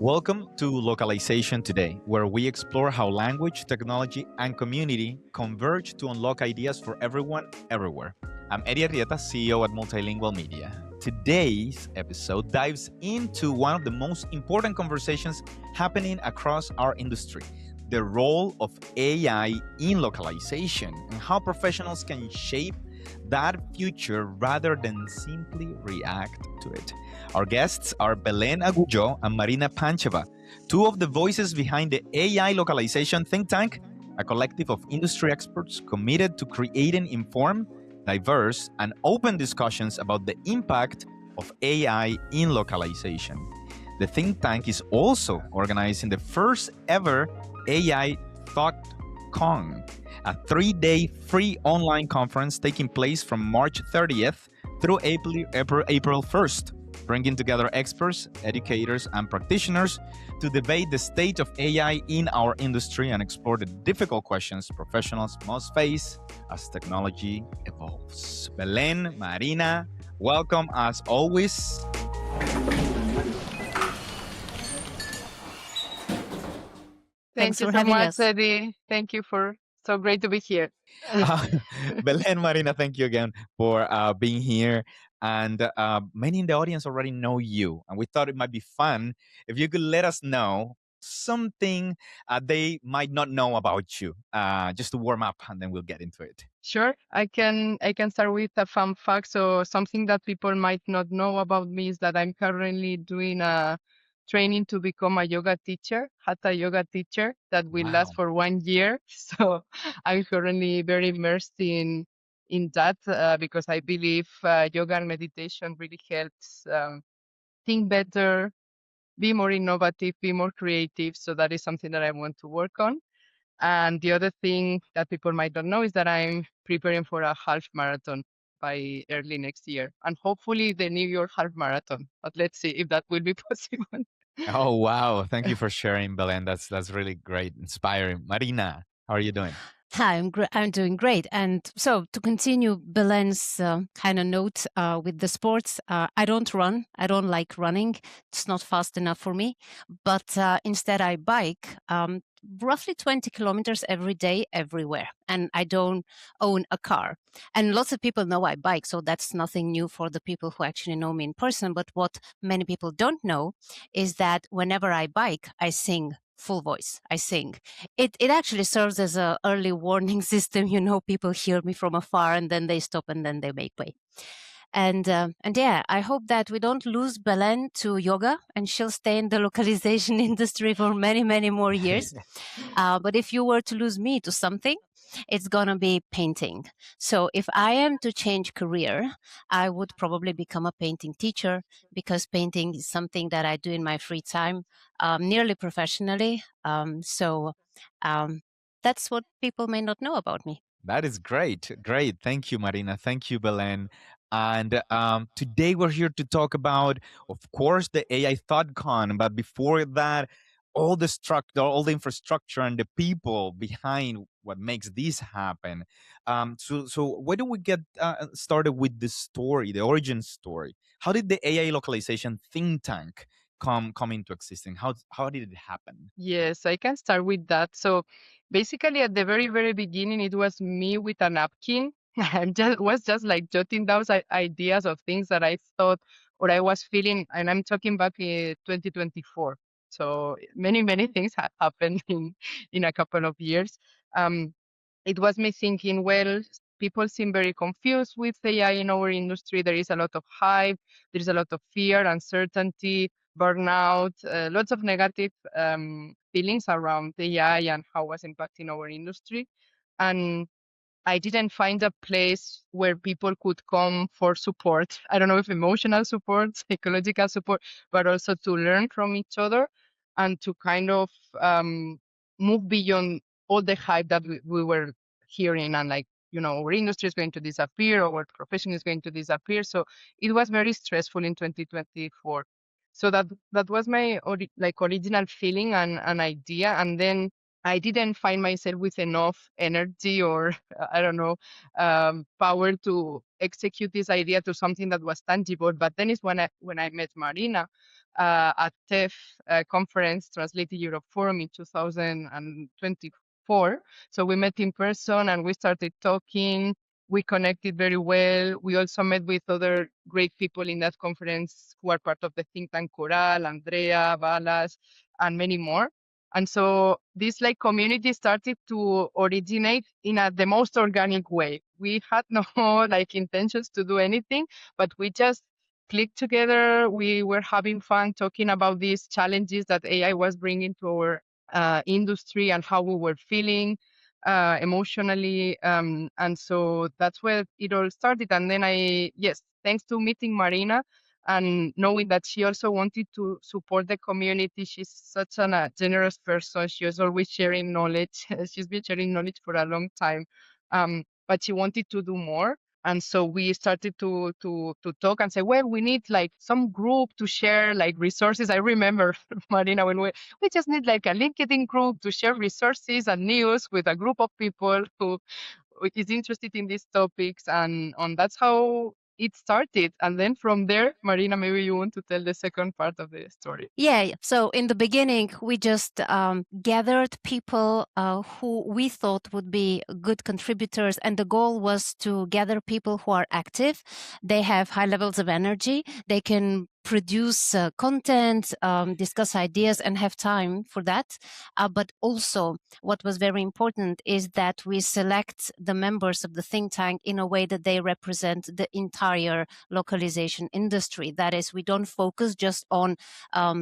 Welcome to Localization Today, where we explore how language, technology, and community converge to unlock ideas for everyone, everywhere. I'm Eddie Arrieta, CEO at MultiLingual Media. Today's episode dives into one of the most important conversations happening across our industry: the role of AI in localization and how professionals can shape that future rather than simply react to it. Our guests are Belen Agulló and Marina Pantcheva, two of the voices behind the AI Localization Think Tank, a collective of industry experts committed to creating informed, diverse, and open discussions about the impact of AI in localization. The think tank is also organizing the first ever AI ThoughtCon, a 3-day free online conference taking place from March 30th through April 1st, bringing together experts, educators, and practitioners to debate the state of AI in our industry and explore the difficult questions professionals must face as technology evolves. Belen, Marina, welcome as always. Thank you so much, Eddie. Thank you for so great to be here. Belen, Marina, thank you again for being here. And many in the audience already know you. And we thought it might be fun if you could let us know something they might not know about you, just to warm up, and then we'll get into it. Sure, I can start with a fun fact. So something that people might not know about me is that I'm currently doing a training to become a yoga teacher, hatha yoga teacher, that will last for 1 year. So I'm currently very immersed in that because I believe yoga and meditation really helps think better, be more innovative, be more creative. So that is something that I want to work on. And the other thing that people might not know is that I'm preparing for a half marathon by early next year, and hopefully the New York half marathon. But let's see if that will be possible. Oh, wow. Thank you for sharing, Belen. That's really great, inspiring. Marina, how are you doing? Hi, I'm doing great. And so to continue Belen's kind of note with the sports, I don't run. I don't like running. It's not fast enough for me. But instead, I bike roughly 20 kilometers every day, everywhere. And I don't own a car. And lots of people know I bike, so that's nothing new for the people who actually know me in person. But what many people don't know is that whenever I bike, I sing full voice. I sing. It actually serves as a early warning system. You know, people hear me from afar and then they stop and then they make way. And yeah, I hope that we don't lose Belen to yoga and she'll stay in the localization industry for many, many more years. But if you were to lose me to something, it's going to be painting. So if I am to change career, I would probably become a painting teacher, because painting is something that I do in my free time, nearly professionally. So that's what people may not know about me. That is great. Great. Thank you, Marina. Thank you, Belen. And today we're here to talk about, of course, the AI ThoughtCon. But before that, all the infrastructure and the people behind what makes this happen. So why don't we get started with the story, the origin story? How did the AI localization think tank come into existence? How did it happen? Yes, I can start with that. So basically, at the very, very beginning, it was me with a napkin. I was just like jotting down ideas of things that I thought or I was feeling. And I'm talking back in 2024. So many, many things happened in a couple of years. Um, it was me thinking, well, people seem very confused with AI in our industry. There is a lot of hype, there is a lot of fear, uncertainty, burnout, lots of negative feelings around AI and how it was impacting our industry. And I didn't find a place where people could come for support. I don't know if emotional support, psychological support, but also to learn from each other and to kind of move beyond all the hype that we were hearing, and like, our industry is going to disappear, our profession is going to disappear. So it was very stressful in 2024. So that was my original feeling and an idea. And then I didn't find myself with enough energy or I don't know power to execute this idea to something that was tangible. But then is when I met Marina at TEF conference, Translated Europe Forum in 2024. So we met in person and we started talking. We connected very well. We also met with other great people in that conference who are part of the think tank Coral, Andrea, Balas, and many more. And so this like community started to originate in the most organic way. We had no like intentions to do anything, but we just clicked together. We were having fun talking about these challenges that AI was bringing to our industry and how we were feeling emotionally. And so that's where it all started. And then yes, thanks to meeting Marina, and knowing that she also wanted to support the community. She's such a generous person. She was always sharing knowledge. She's been sharing knowledge for a long time, but she wanted to do more. And so we started to talk and say, well, we need like some group to share like resources. I remember, Marina, when we just need like a LinkedIn group to share resources and news with a group of people who is interested in these topics, and that's how it started. And then from there, Marina, maybe you want to tell the second part of the story. Yeah. So in the beginning, we just gathered people who we thought would be good contributors. And the goal was to gather people who are active. They have high levels of energy. They can produce content, discuss ideas, and have time for that. But also, what was very important is that we select the members of the think tank in a way that they represent the entire localization industry. That is, we don't focus just on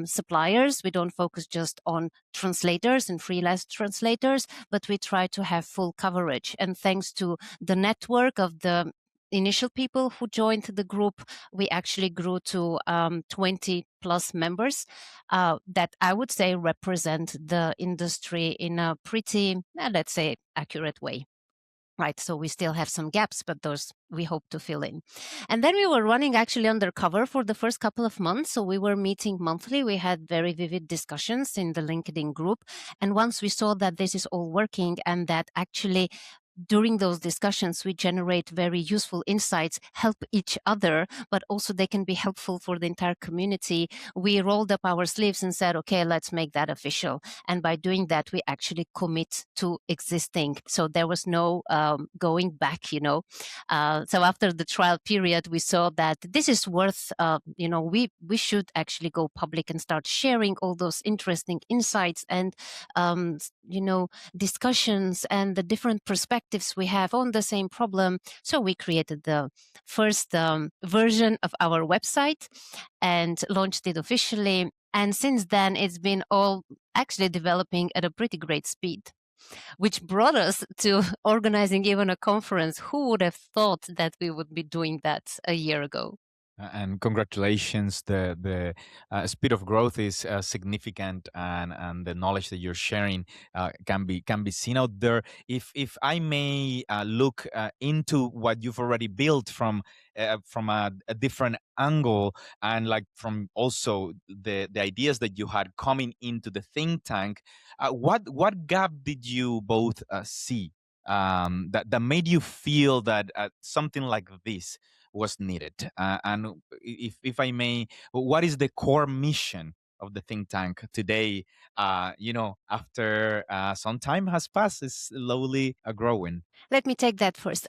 suppliers, we don't focus just on translators and freelance translators, but we try to have full coverage. And thanks to the network of the initial people who joined the group, we actually grew to 20 plus members that I would say represent the industry in a pretty, let's say, accurate way. Right, so we still have some gaps, but those we hope to fill in. And then we were running actually undercover for the first couple of months. So we were meeting monthly. We had very vivid discussions in the LinkedIn group. And once we saw that this is all working and that actually during those discussions, we generate very useful insights, help each other, but also they can be helpful for the entire community. We rolled up our sleeves and said, okay, let's make that official. And by doing that, we actually commit to existing. So there was no going back, you know. So after the trial period, we saw that this is worth, we should actually go public and start sharing all those interesting insights and, discussions and the different perspectives we have on the same problem. So we created the first version of our website and launched it officially. And since then, it's been all actually developing at a pretty great speed, which brought us to organizing even a conference. Who would have thought that we would be doing that a year ago? And congratulations, the speed of growth is significant, and the knowledge that you're sharing can be seen out there. If I may look into what you've already built from a different angle, and like from also the ideas that you had coming into the think tank, what gap did you both see that made you feel that something like this was needed? And if I may, what is the core mission of the think tank today? After some time has passed, it's slowly growing. Let me take that first.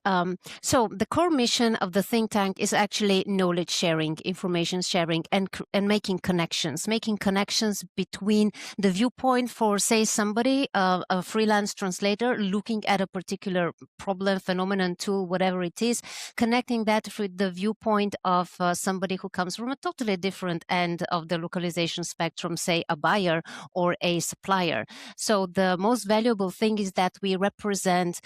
So the core mission of the think tank is actually knowledge sharing, information sharing, and making connections between the viewpoint for, say, somebody, a freelance translator looking at a particular problem, phenomenon, tool, whatever it is, connecting that with the viewpoint of somebody who comes from a totally different end of the localization spectrum, say a buyer or a supplier. So the most valuable thing is that we represent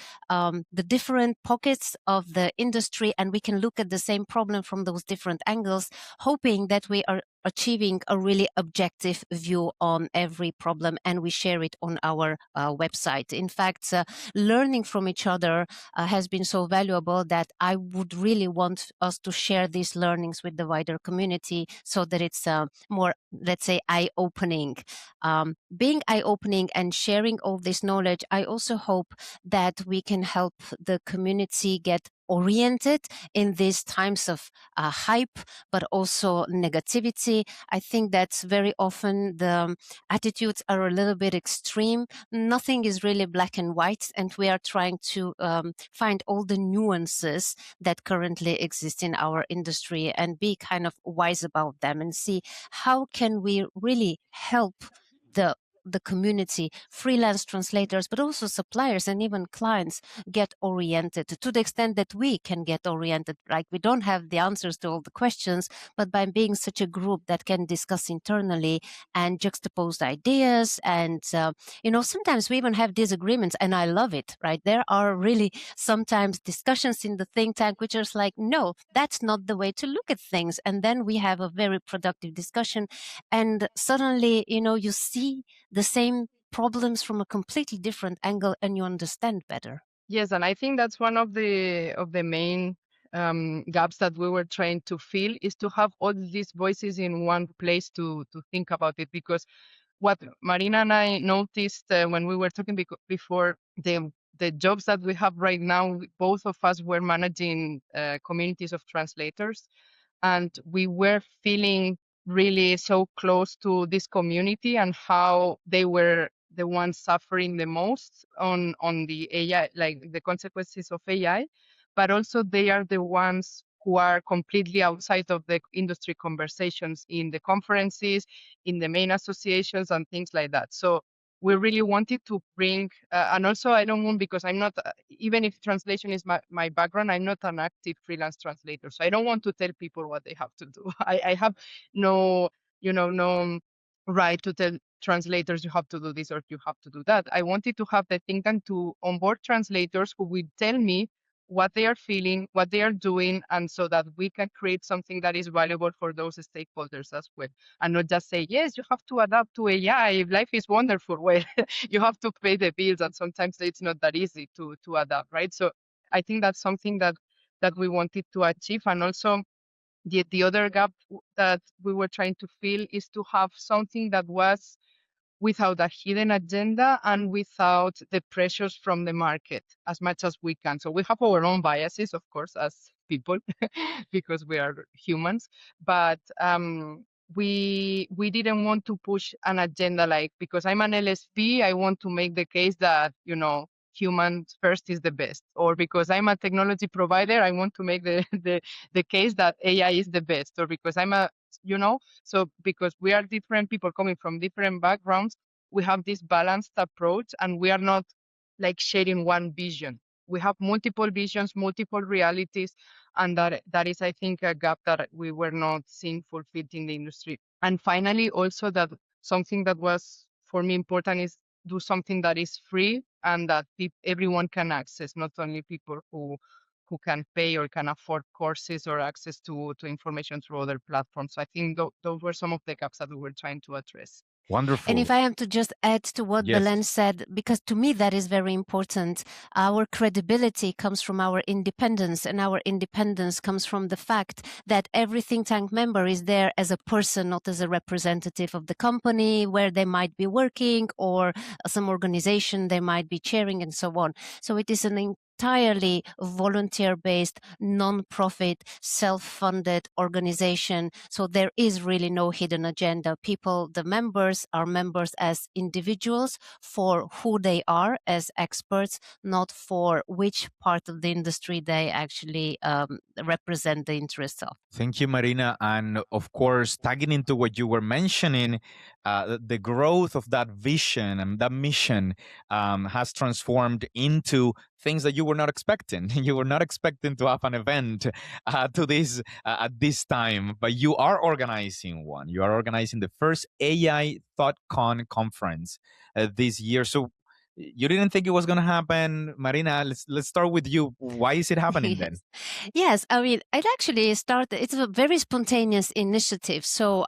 the different pockets of the industry, and we can look at the same problem from those different angles, hoping that we are achieving a really objective view on every problem, and we share it on our website. In fact, learning from each other has been so valuable that I would really want us to share these learnings with the wider community so that it's more, let's say, eye-opening. Being eye-opening and sharing all this knowledge, I also hope that we can help the community get oriented in these times of hype, but also negativity. I think that very often the attitudes are a little bit extreme. Nothing is really black and white, and we are trying to find all the nuances that currently exist in our industry and be kind of wise about them and see how can we really help the community, freelance translators, but also suppliers and even clients get oriented to the extent that we can get oriented. Like, we don't have the answers to all the questions, but by being such a group that can discuss internally and juxtapose ideas, and sometimes we even have disagreements, and I love it. Right, there are really sometimes discussions in the think tank which are like, no, that's not the way to look at things, and then we have a very productive discussion, and suddenly you see the same problems from a completely different angle, and you understand better. Yes, and I think that's one of the main gaps that we were trying to fill, is to have all these voices in one place to think about it. Because what Marina and I noticed when we were talking before, the jobs that we have right now, both of us were managing communities of translators, and we were feeling really so close to this community and how they were the ones suffering the most on the AI, like the consequences of AI, but also they are the ones who are completely outside of the industry conversations in the conferences, in the main associations and things like that. So we really wanted to bring, and also I don't want, because I'm not, even if translation is my background, I'm not an active freelance translator. So I don't want to tell people what they have to do. I have no, no right to tell translators you have to do this or you have to do that. I wanted to have the think tank to onboard translators who will tell me what they are feeling, what they are doing, and so that we can create something that is valuable for those stakeholders as well. And not just say, yes, you have to adapt to AI. Life is wonderful. Well, you have to pay the bills, and sometimes it's not that easy to adapt, right? So I think that's something that we wanted to achieve. And also the other gap that we were trying to fill is to have something that was without a hidden agenda and without the pressures from the market as much as we can. So we have our own biases, of course, as people, because we are humans, but we didn't want to push an agenda, like, because I'm an LSP, I want to make the case that, humans first is the best, or because I'm a technology provider, I want to make the case that AI is the best, or because I'm a, so because we are different people coming from different backgrounds, we have this balanced approach, and we are not like sharing one vision. We have multiple visions, multiple realities, and that is, I think, a gap that we were not seeing fulfilled in the industry. And finally, also, that something that was for me important is do something that is free and that everyone can access, not only people who can pay or can afford courses or access to information through other platforms. So I think those were some of the gaps that we were trying to address. Wonderful. And if I am to just add to what Yes. Belen said, because to me that is very important, our credibility comes from our independence, and our independence comes from the fact that every think tank member is there as a person, not as a representative of the company where they might be working or some organization they might be chairing and so on. So it is an entirely volunteer-based, non-profit, self-funded organization. So there is really no hidden agenda. People, the members, are members as individuals for who they are as experts, not for which part of the industry they actually represent the interests of. Thank you, Marina. And of course, tagging into what you were mentioning, the growth of that vision and that mission has transformed into things that you were not expecting. You were not expecting to have an event to this at this time, but you are organizing one. You are organizing the first AI ThoughtCon conference this year. So You didn't think it was going to happen. Marina, let's start with you. Why is it happening then? Yes, I mean, it actually started, it's a very spontaneous initiative. So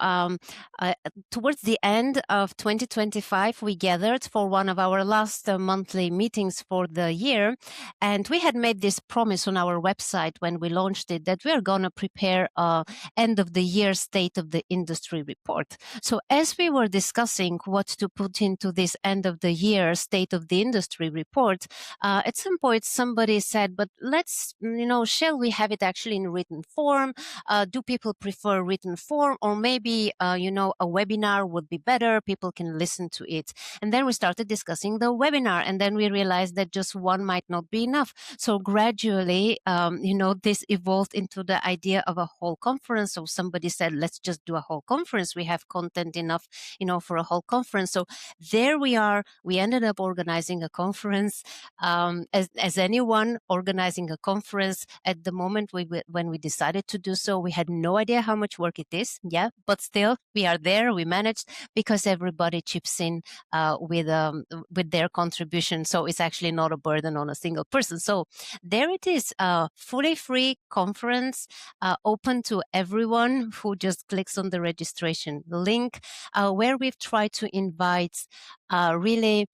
towards the end of 2025, we gathered for one of our last monthly meetings for the year. And we had made this promise on our website when we launched it that we're going to prepare a end of the year state of the industry report. So as we were discussing what to put into this end of the year state of the industry report, at some point somebody said, but let's, shall we have it actually in written form? Do people prefer written form? Or maybe, a webinar would be better. People can listen to it. And then we started discussing the webinar. And then we realized that just one might not be enough. So gradually, this evolved into the idea of a whole conference. So somebody said, let's just do a whole conference. We have content enough, for a whole conference. So there we are. We ended up organizing a conference. As anyone organizing a conference at the moment when we decided to do so, we had no idea how much work it is. Yeah, but still we are there. We managed because everybody chips in with their contribution. So it's actually not a burden on a single person. So there it is, a fully free conference, open to everyone who just clicks on the registration link, where we've tried to invite really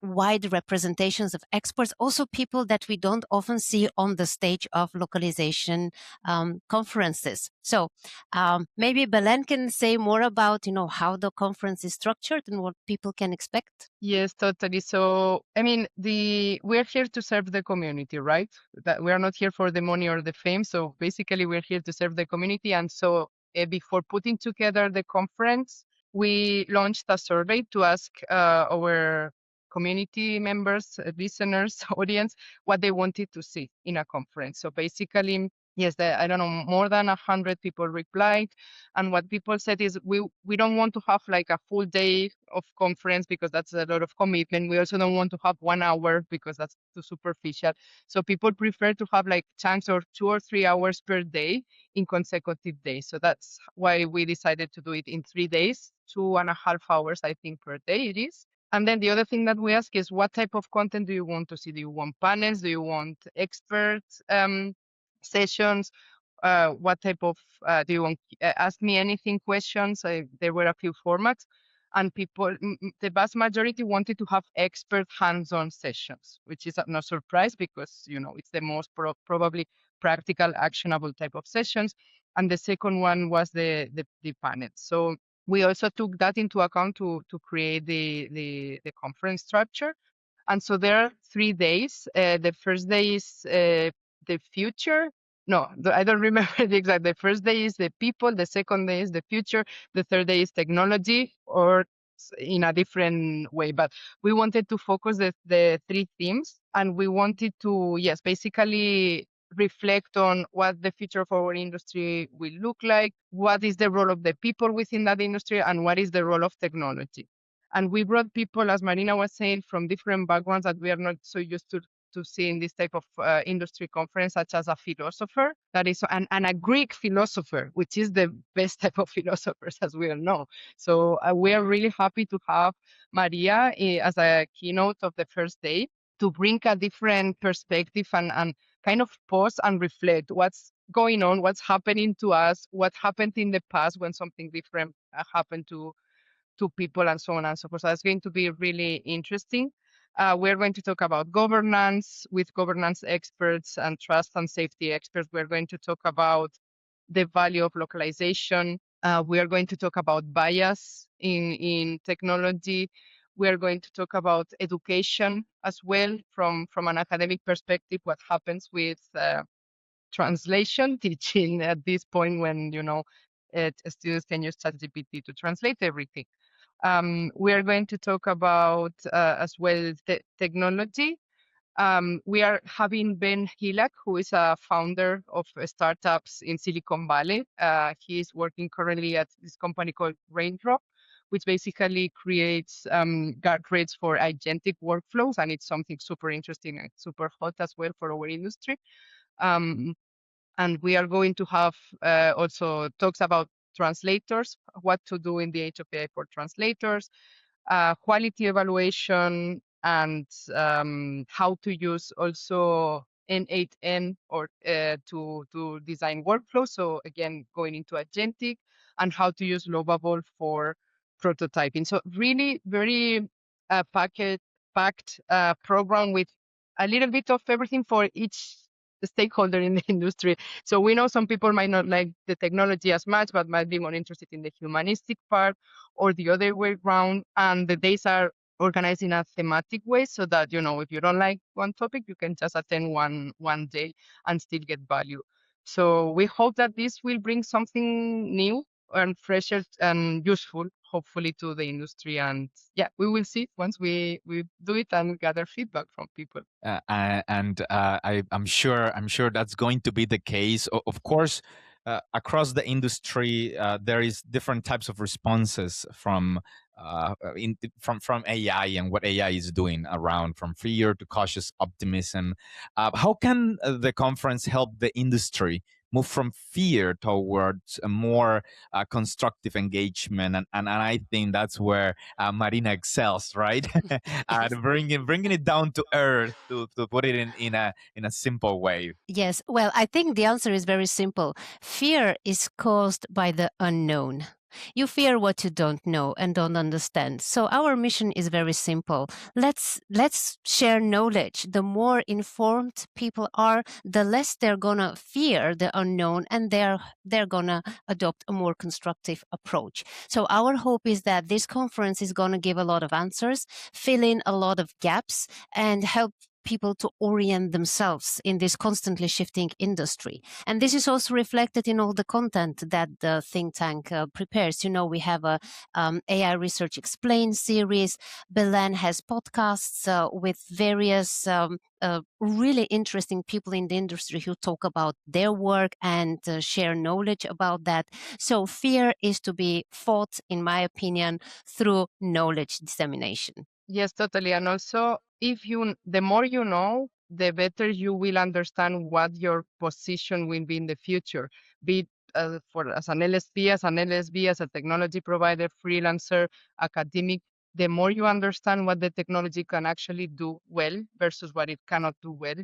wide representations of experts, also people that we don't often see on the stage of localization conferences. So maybe Belen can say more about, how the conference is structured and what people can expect. Yes, totally. So, I mean, we're here to serve the community, right? That we are not here for the money or the fame. So basically, we're here to serve the community. And so, before putting together the conference, we launched a survey to ask our community members, listeners, audience, what they wanted to see in a conference. So basically, yes, I don't know, more than 100 people replied. And what people said is we don't want to have like a full day of conference because that's a lot of commitment. We also don't want to have 1 hour because that's too superficial. So people prefer to have like chunks or 2 or 3 hours per day in consecutive days. So that's why we decided to do it in 3 days, 2.5 hours, I think, per day it is. And then the other thing that we ask is what type of content do you want to see? Do you want panels? Do you want experts sessions? What type of do you want ask me anything questions? There were a few formats, and people, the vast majority wanted to have expert hands-on sessions, which is no surprise because it's the most probably practical, actionable type of sessions. And the second one was the panel. So we also took that into account to create the conference structure. And so there are 3 days. The first day is the future. No, I don't remember the exact. The first day is the people. The second day is the future. The third day is technology, or in a different way. But we wanted to focus the 3 themes, and we wanted to, yes, basically reflect on what the future of our industry will look like, what is the role of the people within that industry, and what is the role of technology. And we brought people, as Marina was saying, from different backgrounds that we are not so used to see in this type of industry conference, such as a philosopher, that is, and a Greek philosopher, which is the best type of philosophers, as we all know. So we are really happy to have Maria as a keynote of the first day to bring a different perspective and kind of pause and reflect what's going on, what's happening to us, what happened in the past when something different happened to people, and so on and so forth. So that's going to be really interesting. We're going to talk about governance with governance experts and trust and safety experts. We're going to talk about the value of localization. We are going to talk about bias in technology. We are going to talk about education as well from an academic perspective, what happens with translation teaching at this point when, students can use ChatGPT to translate everything. We are going to talk about as well technology. We are having Ben Hilak, who is a founder of startups in Silicon Valley. He is working currently at this company called Raindrop, which basically creates guardrails for agentic workflows, and it's something super interesting and super hot as well for our industry. And we are going to have also talks about translators, what to do in the age of AI for translators, quality evaluation, and how to use also N8N or to design workflows. So again, going into agentic, and how to use Lovable for prototyping. So really very packed program with a little bit of everything for each stakeholder in the industry. So we know some people might not like the technology as much, but might be more interested in the humanistic part or the other way around. And the days are organized in a thematic way so that, if you don't like one topic, you can just attend one day and still get value. So we hope that this will bring something new and fresher and useful, hopefully, to the industry. And yeah, we will see once we do it and gather feedback from people. I'm sure that's going to be the case. Of course, across the industry, there is different types of responses from AI and what AI is doing around, from fear to cautious optimism. How can the conference help the industry move from fear towards a more constructive engagement? And I think that's where Marina excels, right? And bringing it down to earth to put it in a simple way. Yes. Well, I think the answer is very simple. Fear is caused by the unknown. You fear what you don't know and don't understand. So our mission is very simple. Let's share knowledge. The more informed people are, the less they're gonna fear the unknown, and they're gonna adopt a more constructive approach. So our hope is that this conference is gonna give a lot of answers, fill in a lot of gaps, and help people to orient themselves in this constantly shifting industry. And this is also reflected in all the content that the think tank prepares. We have a AI Research Explained series. Bellén has podcasts with various really interesting people in the industry who talk about their work and share knowledge about that. So fear is to be fought, in my opinion, through knowledge dissemination. Yes, totally. And also, the more you know, the better you will understand what your position will be in the future. Be it as an LSP, as a technology provider, freelancer, academic. The more you understand what the technology can actually do well versus what it cannot do well,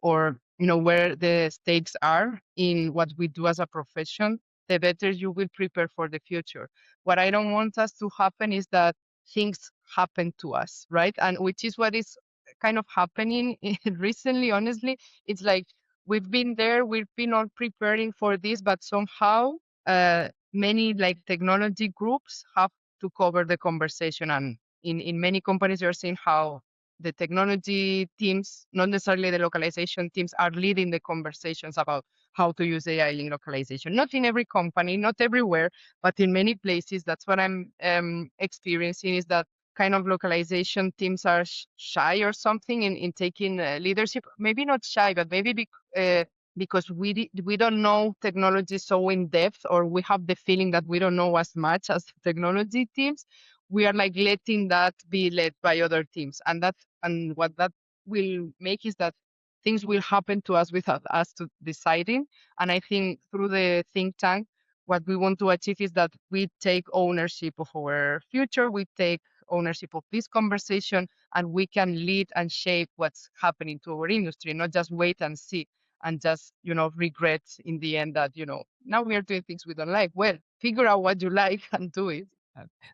or where the stakes are in what we do as a profession, the better you will prepare for the future. What I don't want us to happen is that things happen to us, right? And which is what is kind of happening recently, honestly. It's like we've been there, we've been all preparing for this, but somehow many like technology groups have to cover the conversation. And in many companies, you're seeing how the technology teams, not necessarily the localization teams, are leading the conversations about how to use AI in localization. Not in every company, not everywhere, but in many places. That's what I'm experiencing, is that kind of localization teams are shy or something in taking leadership. Maybe not shy, but maybe because we don't know technology so in depth, or we have the feeling that we don't know as much as technology teams. We are like letting that be led by other teams, and what that will make is that things will happen to us without us to deciding. And I think through the think tank, what we want to achieve is that we take ownership of our future, we take ownership of this conversation, and we can lead and shape what's happening to our industry, not just wait and see and just, regret in the end that, now we are doing things we don't like. Well, figure out what you like and do it.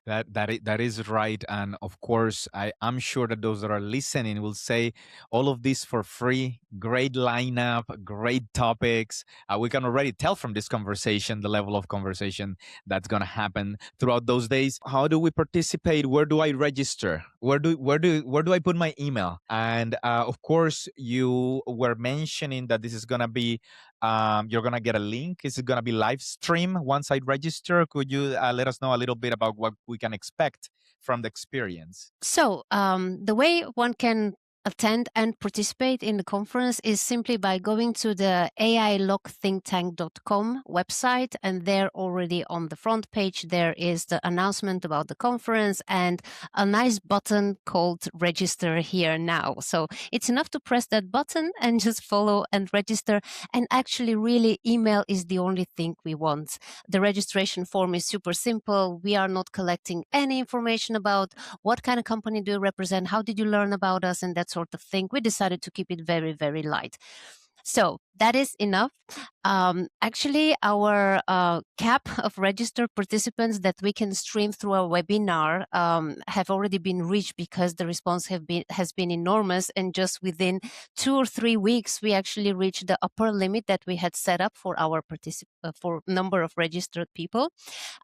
That is right. And of course, I'm sure that those that are listening will say all of this for free. Great lineup, great topics. We can already tell from this conversation the level of conversation that's going to happen throughout those days. How do we participate? Where do I register? Where do I put my email? And of course, you were mentioning that this is going to be you're going to get a link. Is it going to be live stream once I register? Could you let us know a little bit about what we can expect from the experience? So the way one can attend and participate in the conference is simply by going to the AILocThinkTank.com website, and there already on the front page there is the announcement about the conference and a nice button called register here now. So it's enough to press that button and just follow and register. And actually, really, email is the only thing we want. The registration form is super simple. We are not collecting any information about what kind of company do you represent, how did you learn about us, and that sort of thing. We decided to keep it very, very light. So that is enough. Actually, our cap of registered participants that we can stream through our webinar have already been reached because the response has been enormous. And just within 2 or 3 weeks, we actually reached the upper limit that we had set up for our for number of registered people.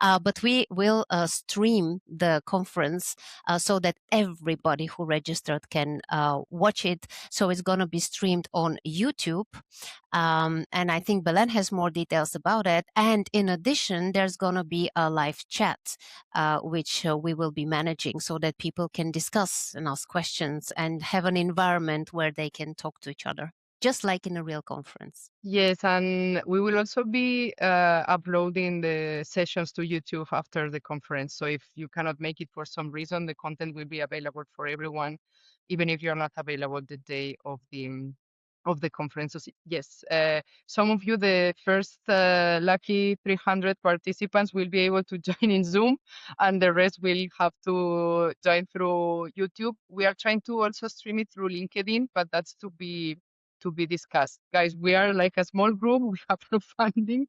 But we will stream the conference so that everybody who registered can watch it. So it's going to be streamed on YouTube. And I think Belen has more details about it. And in addition, there's going to be a live chat, which we will be managing so that people can discuss and ask questions and have an environment where they can talk to each other, just like in a real conference. Yes, and we will also be uploading the sessions to YouTube after the conference. So if you cannot make it for some reason, the content will be available for everyone, even if you're not available the day of the conference. So yes, some of you, the first lucky 300 participants, will be able to join in Zoom, and the rest will have to join through YouTube. We are trying to also stream it through LinkedIn, but that's to be discussed. Guys, we are like a small group, we have no funding,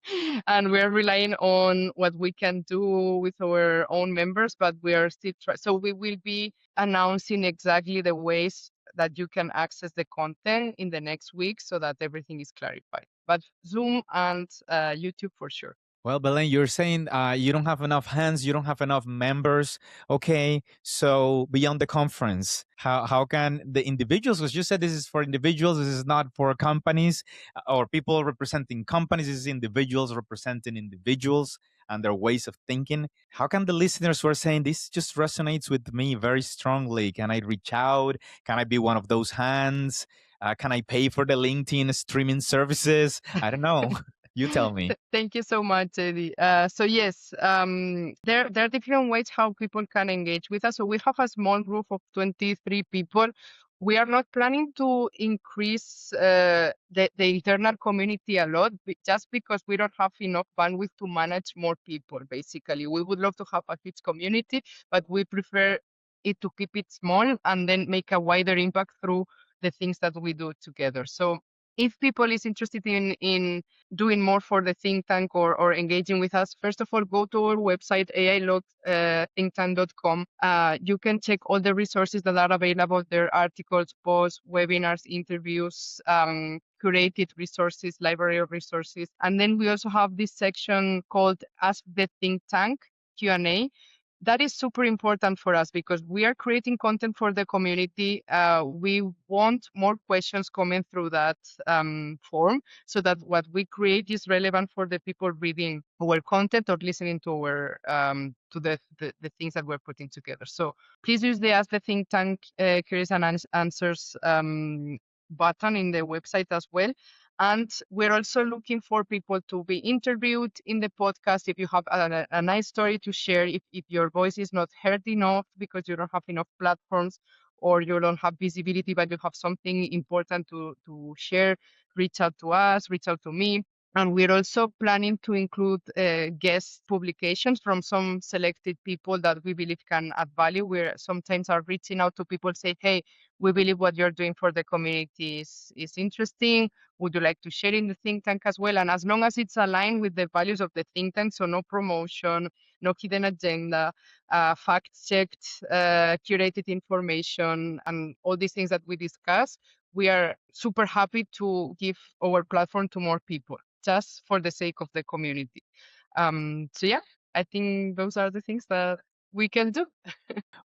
and we're relying on what we can do with our own members, but we are still trying. So we will be announcing exactly the ways that you can access the content in the next week so that everything is clarified. But Zoom and YouTube for sure. Well, Belen, you're saying you don't have enough hands, you don't have enough members. Okay, so beyond the conference, how can the individuals, because you said this is for individuals, this is not for companies or people representing companies, this is individuals representing individuals and their ways of thinking. How can the listeners who are saying this just resonates with me very strongly? Can I reach out? Can I be one of those hands? Can I pay for the LinkedIn streaming services? I don't know. You tell me. Thank you so much, Eddie. So yes, there are different ways how people can engage with us. So we have a small group of 23 people. We are not planning to increase the internal community a lot, just because we don't have enough bandwidth to manage more people, basically. We would love to have a huge community, but we prefer it to keep it small and then make a wider impact through the things that we do together. So if people is interested in doing more for the think tank or engaging with us, first of all, go to our website, AILocThinkTank.com. You can check all the resources that are available there, articles, posts, webinars, interviews, curated resources, library of resources. And then we also have this section called Ask the Think Tank, Q&A. That is super important for us because we are creating content for the community. We want more questions coming through that form so that what we create is relevant for the people reading our content or listening to our to the things that we're putting together. So please use the Ask the Think Tank queries and answers button in the website as well. And we're also looking for people to be interviewed in the podcast. If you have a nice story to share, if your voice is not heard enough because you don't have enough platforms or you don't have visibility, but you have something important to share, reach out to us, reach out to me. And we're also planning to include guest publications from some selected people that we believe can add value. We're sometimes are reaching out to people, say, hey, we believe what you're doing for the community is interesting. Would you like to share in the think tank as well? And as long as it's aligned with the values of the think tank, so no promotion, no hidden agenda, fact-checked, curated information, and all these things that we discuss, we are super happy to give our platform to more people, just for the sake of the community. So yeah, I think those are the things that we can do.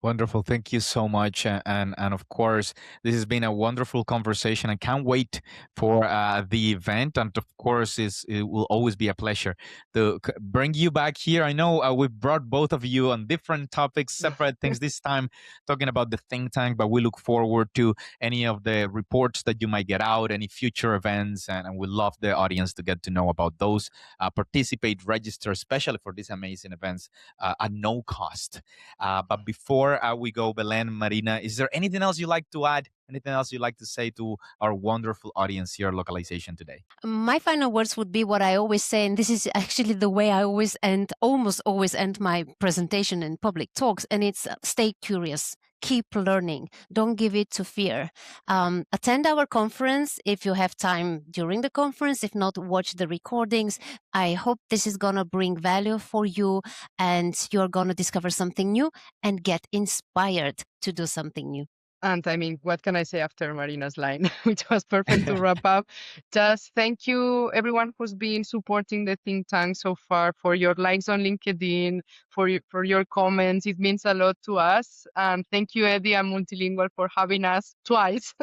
Wonderful. Thank you so much. And of course, this has been a wonderful conversation. I can't wait for the event. And of course, it will always be a pleasure to bring you back here. I know we've brought both of you on different topics, separate things this time, talking about the think tank, but we look forward to any of the reports that you might get out, any future events. And we love the audience to get to know about those. Participate, register, especially for these amazing events at no cost. But before we go, Belen, Marina, is there anything else you'd like to add? Anything else you'd like to say to our wonderful audience here at Localization today? My final words would be what I always say, and this is actually the way I always end, almost always end my presentation and public talks, and it's stay curious. Keep learning. Don't give it to fear. Attend our conference if you have time during the conference. If not, watch the recordings. I hope this is going to bring value for you and you're going to discover something new and get inspired to do something new. And I mean, what can I say after Marina's line, which was perfect to wrap up? Just thank you, everyone who's been supporting the think tank so far, for your likes on LinkedIn, for your comments. It means a lot to us. And thank you, Eddie and MultiLingual, for having us twice.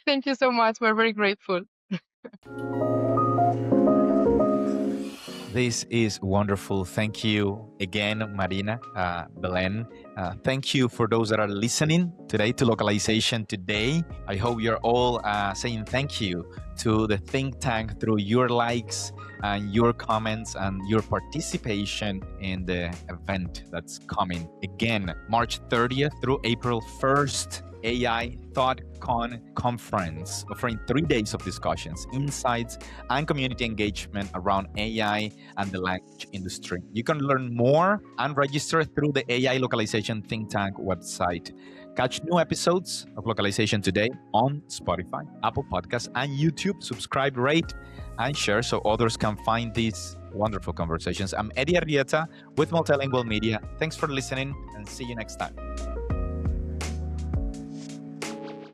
Thank you so much. We're very grateful. This is wonderful. Thank you again, Marina, Belen. Thank you for those that are listening today to Localization Today. I hope you're all saying thank you to the think tank through your likes and your comments and your participation in the event that's coming. Again, March 30th through April 1st. AI ThoughtCon conference, offering 3 days of discussions, insights, and community engagement around AI and the language industry. You can learn more and register through the AI Localization Think Tank website. Catch new episodes of Localization Today on Spotify, Apple Podcasts, and YouTube. Subscribe, rate, and share so others can find these wonderful conversations. I'm Eddie Arrieta with MultiLingual Media. Thanks for listening and see you next time.